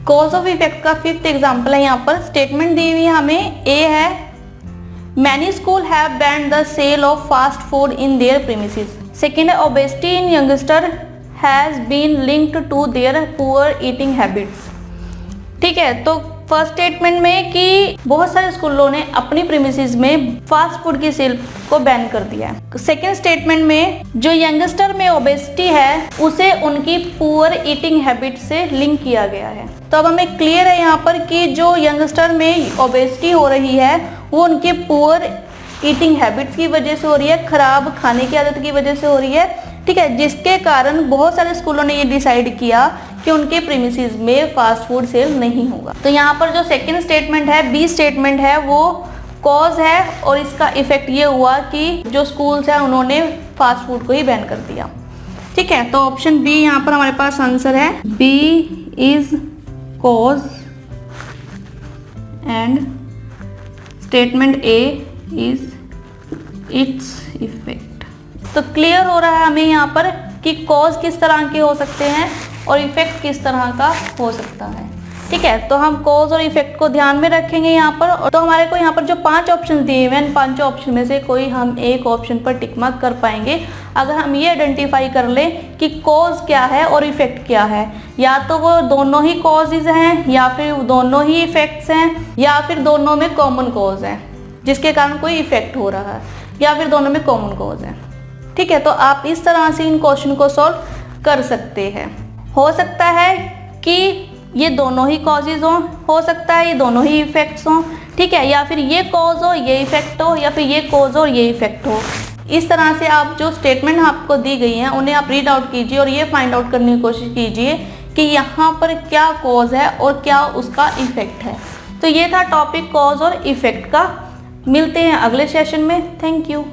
Cause of effect का fifth example है यहाँ पर। स्टेटमेंट दी हुई है हमें, ए है many school have banned the sale of fast food in their premises. Second है obesity in youngster has been linked to their poor eating habits. ठीक है, तो फर्स्ट स्टेटमेंट में कि बहुत सारे स्कूलों ने अपनी प्रीमिसेस में फास्ट फूड की सेल को बैन कर दिया है। सेकेंड स्टेटमेंट में जो यंगस्टर में ओबेसिटी है उसे उनकी पुअर ईटिंग हैबिट से लिंक किया गया है। तो अब हमें क्लियर है यहाँ पर कि जो यंगस्टर में ओबेसिटी हो रही है वो उनके पुअर ईटिंग हैबिट्स की वजह से हो रही है, खराब खाने की आदत की वजह से हो रही है। ठीक है, जिसके कारण बहुत सारे स्कूलों ने ये डिसाइड किया कि उनके प्रीमिसेस में फास्ट फूड सेल नहीं होगा। तो यहाँ पर जो सेकंड स्टेटमेंट है, बी स्टेटमेंट है, वो कॉज है और इसका इफेक्ट ये हुआ कि जो स्कूल्स हैं उन्होंने फास्ट फूड को ही बैन कर दिया। ठीक है, तो ऑप्शन बी यहाँ पर हमारे पास आंसर है। B is cause and statement A is its effect. तो क्लियर हो रहा है हमें यहाँ पर कि कॉज किस तरह के हो सकते हैं और इफेक्ट किस तरह का हो सकता है। ठीक है, तो हम कॉज और इफेक्ट को ध्यान में रखेंगे यहाँ पर। तो हमारे को यहाँ पर जो 5 ऑप्शन दिए हुए हैं, 5 ऑप्शन में से कोई हम एक ऑप्शन पर टिक मार्क कर पाएंगे अगर हम ये आइडेंटिफाई कर लें कि कॉज क्या है और इफेक्ट क्या है। या तो वो दोनों ही कॉजेज हैं, या फिर दोनों ही इफेक्ट्स हैं, या फिर दोनों में कॉमन कॉज है जिसके कारण कोई इफेक्ट हो रहा है, या फिर दोनों में कॉमन कॉज है। ठीक है, तो आप इस तरह से इन क्वेश्चन को सॉल्व कर सकते हैं। हो सकता है कि ये दोनों ही कॉजेज हो सकता है ये दोनों ही इफेक्ट्स हों। ठीक है, या फिर ये कॉज हो ये इफेक्ट हो, या फिर ये कॉज और ये इफेक्ट हो। इस तरह से आप जो स्टेटमेंट आपको दी गई हैं उन्हें आप रीड आउट कीजिए और ये फाइंड आउट करने की कोशिश कीजिए कि यहाँ पर क्या कॉज है और क्या उसका इफेक्ट है। तो ये था टॉपिक कॉज और इफेक्ट का। मिलते हैं अगले सेशन में। Thank you.